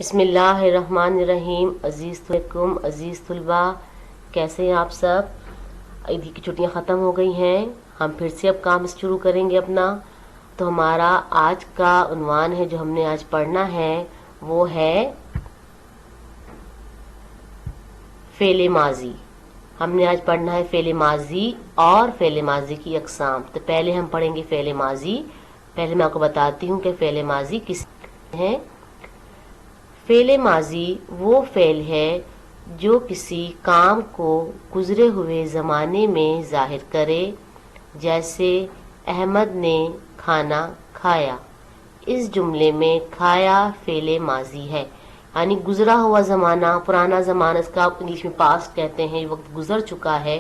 بسم اللہ الرحمن الرحیم۔ عزیز طلبہ، کیسے ہیں آپ سب؟ عید کی چھٹیاں ختم ہو گئی ہیں، ہم پھر سے اب کام شروع کریں گے اپنا۔ تو ہمارا آج کا عنوان ہے جو ہم نے آج پڑھنا ہے وہ ہے فعل ماضی۔ ہم نے آج پڑھنا ہے فعل ماضی اور فعل ماضی کی اقسام۔ تو پہلے ہم پڑھیں گے فعل ماضی۔ پہلے میں آپ کو بتاتی ہوں کہ فعل ماضی کس ہے۔ فعل ماضی وہ فعل ہے جو کسی کام کو گزرے ہوئے زمانے میں ظاہر کرے، جیسے احمد نے کھانا کھایا۔ اس جملے میں کھایا فعل ماضی ہے، یعنی گزرا ہوا زمانہ، پرانا زمانہ، اس کا انگلش میں پاسٹ کہتے ہیں، وقت گزر چکا ہے،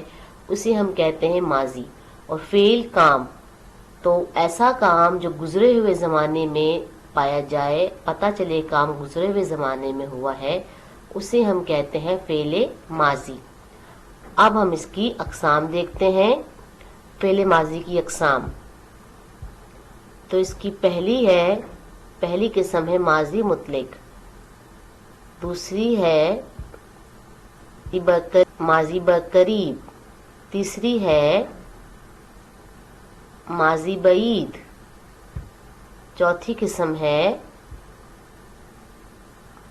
اسے ہم کہتے ہیں ماضی۔ اور فعل کام، تو ایسا کام جو گزرے ہوئے زمانے میں پایا جائے، پتہ چلے کام گزرے ہوئے زمانے میں ہوا ہے، اسے ہم کہتے ہیں فعل ماضی۔ اب ہم اس کی اقسام دیکھتے ہیں۔ فعل ماضی کی اقسام، تو اس کی پہلی قسم ہے ماضی مطلق، دوسری ہے ماضی برقریب، تیسری ہے ماضی بعید، چوتھی قسم ہے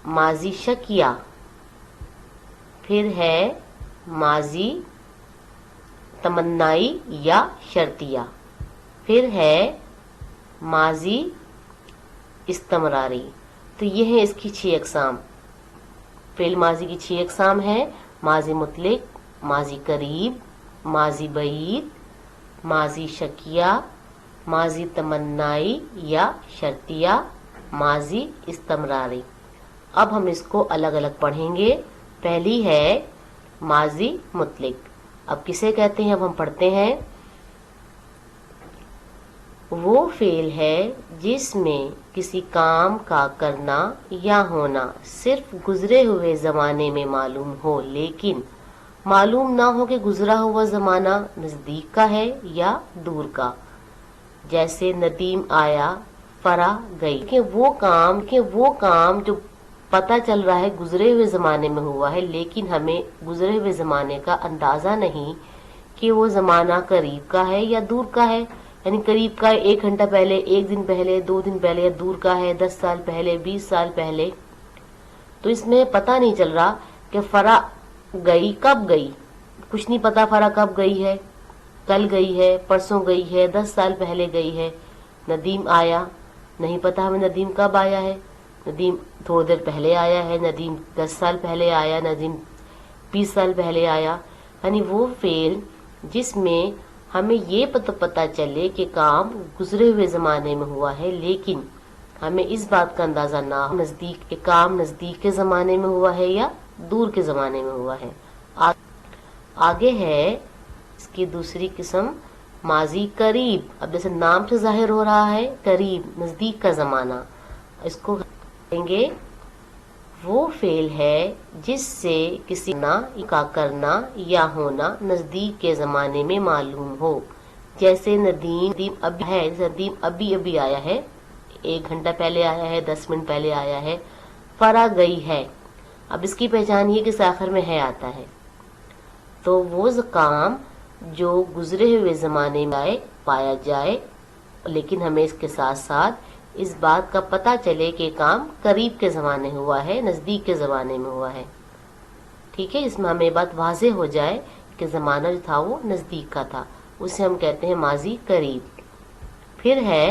ماضی شکیہ، پھر ہے ماضی تمنائی یا شرطیہ، پھر ہے ماضی استمراری۔ تو یہ ہیں اس کی 6 اقسام۔ فعل ماضی کی 6 اقسام ہیں: ماضی مطلق، ماضی قریب، ماضی بعید، ماضی شکیہ، ماضی تمنائی یا شرطیہ، ماضی استمراری۔ اب ہم اس کو الگ الگ پڑھیں گے۔ پہلی ہے ماضی مطلق۔ اب کسے کہتے ہیں؟ اب ہم پڑھتے ہیں۔ وہ فعل ہے جس میں کسی کام کا کرنا یا ہونا صرف گزرے ہوئے زمانے میں معلوم ہو، لیکن معلوم نہ ہو کہ گزرا ہوا زمانہ نزدیک کا ہے یا دور کا، جیسے ندیم آیا، فرا گئی۔ کہ وہ کام جو پتہ چل رہا ہے گزرے ہوئے زمانے میں ہوا ہے، لیکن ہمیں گزرے ہوئے زمانے کا اندازہ نہیں کہ وہ زمانہ قریب کا ہے یا دور کا ہے، یعنی قریب کا ہے 1 گھنٹہ پہلے، 1 دن پہلے، 2 دن پہلے، یا دور کا ہے 10 سال پہلے، 20 سال پہلے۔ تو اس میں پتہ نہیں چل رہا کہ فرا گئی کب گئی، کچھ نہیں پتا فرا کب گئی ہے، کل گئی ہے، پرسوں گئی ہے، 10 سال پہلے گئی ہے۔ ندیم آیا، نہیں پتا ہمیں ندیم کب آیا ہے، ندیم تھوڑی دیر پہلے آیا ہے، ندیم 10 سال پہلے آیا، ندیم 20 سال پہلے آیا۔ یعنی وہ فعل جس میں ہمیں یہ پتہ چلے کہ کام گزرے ہوئے زمانے میں ہوا ہے، لیکن ہمیں اس بات کا اندازہ نہ ہو نزدیک کہ کام نزدیک کے زمانے میں ہوا ہے یا دور کے زمانے میں ہوا ہے۔ آگے ہے اس کی دوسری قسم ماضی قریب۔ اب جیسے نام سے ظاہر ہو رہا ہے قریب، نزدیک کا زمانہ، اس کو کہیں گے وہ فعل ہے جس سے کسی کا کرنا یا ہونا نزدیک کے زمانے میں معلوم ہو، جیسے ندیم ابھی آیا ہے، 1 گھنٹہ پہلے آیا ہے، 10 منٹ پہلے آیا ہے۔ فرا گئی ہے، اب اس کی پہچان یہ کہ آخر میں ہے آتا ہے۔ تو وہ کام جو گزرے ہوئے زمانے میں پایا جائے، لیکن ہمیں اس کے ساتھ ساتھ اس بات کا پتہ چلے کہ کام قریب کے زمانے ہوا ہے، نزدیک کے زمانے میں ہوا ہے۔ ٹھیک ہے، اس میں ہمیں بات واضح ہو جائے کہ زمانہ جو تھا وہ نزدیک کا تھا، اسے ہم کہتے ہیں ماضی قریب۔ پھر ہے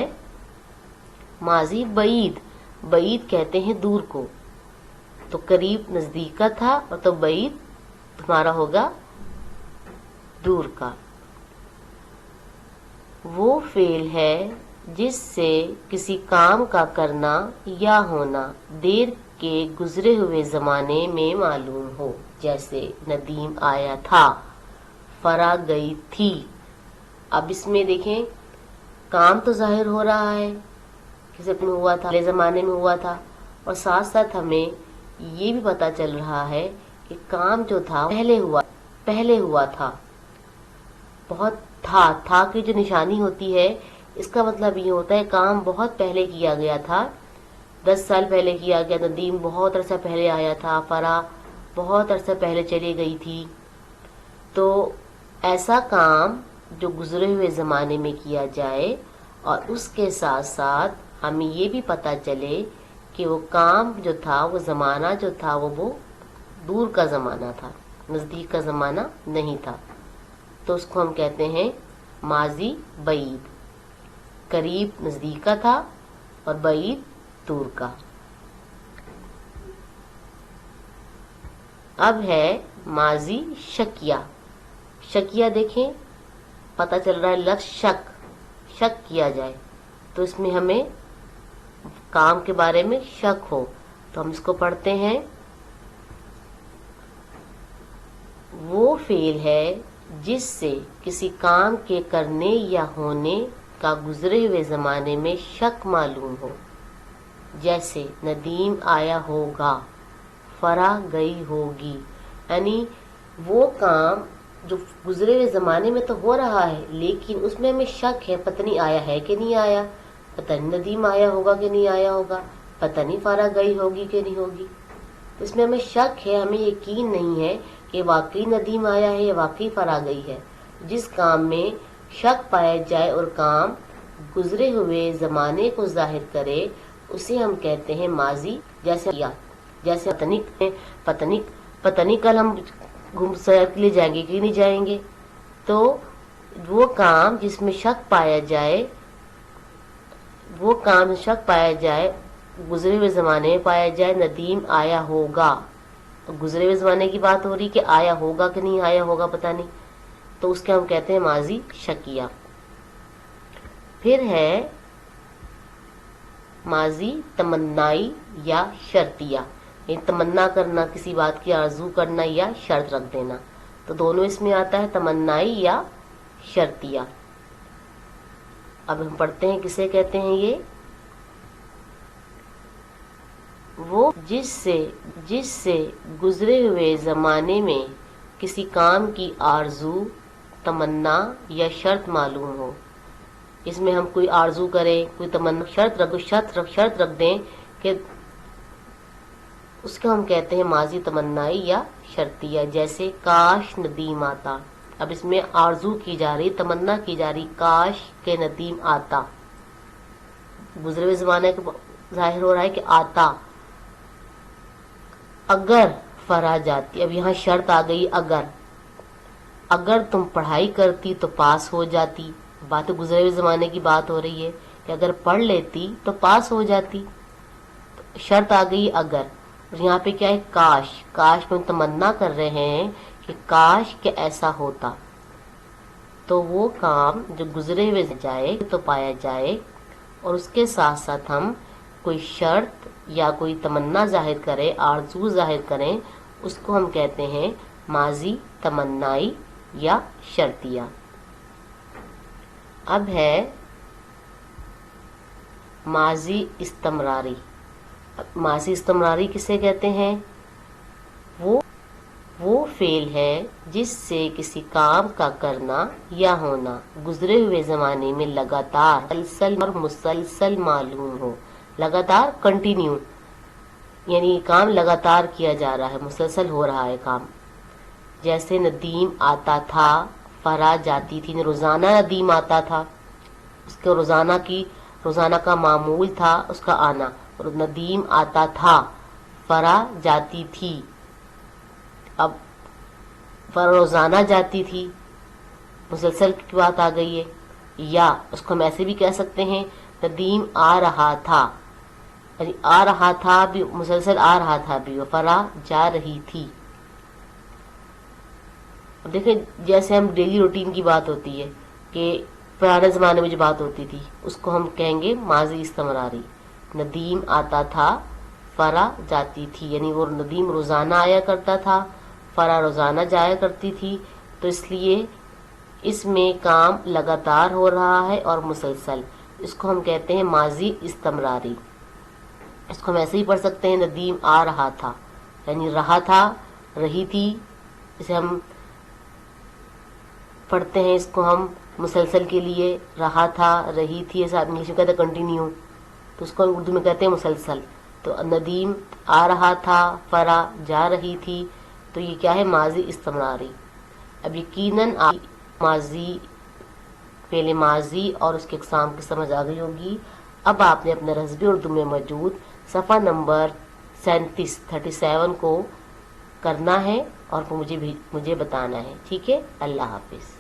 ماضی بعید۔ بعید کہتے ہیں دور کو، تو قریب نزدیک کا تھا اور تو بعید تمہارا ہوگا دور کا۔ وہ فعل ہے جس سے کسی کام کا کرنا یا ہونا دیر کے گزرے ہوئے زمانے میں معلوم ہو، جیسے ندیم آیا تھا، فرا گئی تھی۔ اب اس میں دیکھیں کام تو ظاہر ہو رہا ہے کسی میں ہوا تھا، پہلے زمانے میں ہوا تھا، اور ساتھ ساتھ ہمیں یہ بھی پتا چل رہا ہے کہ کام جو تھا پہلے ہوا تھا، بہت تھا کی جو نشانی ہوتی ہے، اس کا مطلب یہ ہوتا ہے کام بہت پہلے کیا گیا تھا، 10 سال پہلے کیا گیا، ندیم بہت عرصہ پہلے آیا تھا، فرا بہت عرصہ پہلے چلی گئی تھی۔ تو ایسا کام جو گزرے ہوئے زمانے میں کیا جائے اور اس کے ساتھ ساتھ ہمیں یہ بھی پتہ چلے کہ وہ کام جو تھا، وہ زمانہ جو تھا وہ دور کا زمانہ تھا، نزدیک کا زمانہ نہیں تھا، تو اس کو ہم کہتے ہیں ماضی بعید، قریب نزدیک کا تھا اور بعید دور کا۔ اب ہے ماضی شکیہ۔ شکیہ دیکھیں، پتہ چل رہا ہے لفظ شک کیا جائے، تو اس میں ہمیں کام کے بارے میں شک ہو، تو ہم اس کو پڑھتے ہیں وہ فعل ہے جس سے کسی کام کے کرنے یا ہونے کا گزرے ہوئے زمانے میں شک معلوم ہو، جیسے ندیم آیا ہوگا، فرا گئی ہوگی، یعنی وہ کام جو گزرے ہوئے زمانے میں تو ہو رہا ہے لیکن اس میں ہمیں شک ہے، پتہ نہیں آیا ہے کہ نہیں آیا، پتہ نہیں ندیم آیا ہوگا کہ نہیں آیا ہوگا، پتہ نہیں فرا گئی ہوگی کہ نہیں ہوگی، اس میں ہمیں شک ہے، ہمیں یقین نہیں ہے کہ واقعی ندیم آیا ہے یا واقعی فرا گئی ہے۔ جس کام میں شک پایا جائے اور کام گزرے ہوئے زمانے کو ظاہر کرے اسے ہم کہتے ہیں ماضی، جیسے پتہ نہیں کل ہم گھوم سیر کے لیے جائیں گے کہ نہیں جائیں گے، تو وہ کام جس میں شک پایا جائے، گزرے ہوئے زمانے میں پایا جائے، ندیم آیا ہوگا، تو گزرے ہوئے زمانے کی بات ہو رہی کہ آیا ہوگا کہ نہیں آیا ہوگا پتہ نہیں، تو اس کے ہم کہتے ہیں ماضی شکیہ۔ پھر ہے ماضی تمنائی یا شرطیہ، یعنی تمنا کرنا، کسی بات کی آرزو کرنا یا شرط رکھ دینا، تو دونوں اس میں آتا ہے، تمنائی یا شرطیہ۔ اب ہم پڑھتے ہیں کسے کہتے ہیں یہ، وہ جس سے گزرے ہوئے زمانے میں کسی کام کی آرزو، تمنا یا شرط معلوم ہو۔ اس میں ہم کوئی آرزو کریں، کوئی تمنا، شرط رکھ دیں کہ اس کو ہم کہتے ہیں ماضی تمنائی یا شرطیہ، جیسے کاش ندیم آتا۔ اب اس میں آرزو کی جا رہی، تمنا کی جا رہی، کاش کے ندیم آتا، گزرے ہوئے زمانے کا ظاہر ہو رہا ہے کہ آتا، اگر فرا جاتی، اب یہاں شرط آ گئی، اگر تم پڑھائی کرتی تو پاس ہو جاتی، بات گزرے ہوئے زمانے کی بات ہو رہی ہے کہ اگر پڑھ لیتی تو پاس ہو جاتی، شرط آ گئی اگر، اور یہاں پہ کیا ہے، کاش میں تمنا کر رہے ہیں کہ کاش کہ ایسا ہوتا، تو وہ کام جو گزرے ہوئے جائے تو پایا جائے اور اس کے ساتھ ساتھ ہم کوئی شرط یا کوئی تمنا ظاہر کریں، آرزو ظاہر کریں، اس کو ہم کہتے ہیں ماضی تمنائی یا شرطیہ۔ اب ہے ماضی استمراری۔ ماضی استمراری کسے کہتے ہیں، وہ فعل ہے جس سے کسی کام کا کرنا یا ہونا گزرے ہوئے زمانے میں لگاتار مسلسل معلوم ہو، لگاتار کنٹینیو، یعنی کام لگاتار کیا جا رہا ہے، مسلسل ہو رہا ہے کام، جیسے ندیم آتا تھا، فرا جاتی تھی، روزانہ ندیم آتا تھا، اس کے روزانہ کا معمول تھا اس کا آنا، اور ندیم آتا تھا، فرا جاتی تھی، اب فرا روزانہ جاتی تھی، مسلسل کی بات آ گئی ہے، یا اس کو ہم ایسے بھی کہہ سکتے ہیں ندیم آ رہا تھا، یعنی آ رہا تھا بھی، مسلسل آ رہا تھا بھی، فرا جا رہی تھی۔ اب دیکھیں جیسے ہم ڈیلی روٹین کی بات ہوتی ہے کہ پرانے زمانے میں جو بات ہوتی تھی اس کو ہم کہیں گے ماضی استمراری، ندیم آتا تھا، فرا جاتی تھی، یعنی وہ ندیم روزانہ آیا کرتا تھا، فرا روزانہ جایا کرتی تھی، تو اس لیے اس میں کام لگاتار ہو رہا ہے اور مسلسل، اس کو ہم کہتے ہیں ماضی استمراری۔ اس کو ہم ایسے ہی پڑھ سکتے ہیں ندیم آ رہا تھا، یعنی رہا تھا، رہی تھی، اسے ہم پڑھتے ہیں، اس کو ہم مسلسل کے لیے رہا تھا، رہی تھی، ایسا انگلش میں کہتے ہیں کنٹینیو، تو اس کو اردو میں کہتے ہیں مسلسل. تو ندیم آ رہا تھا، فرا جا رہی تھی، تو یہ کیا ہے؟ ماضی استمراری. اب یقیناً ماضی، فعل ماضی اور اس کے اقسام کی سمجھ آ گئی ہوگی. اب آپ نے اپنے رسبی اردو میں موجود صفحہ نمبر 37 کو کرنا ہے اور مجھے بتانا ہے. ٹھیک ہے، اللہ حافظ.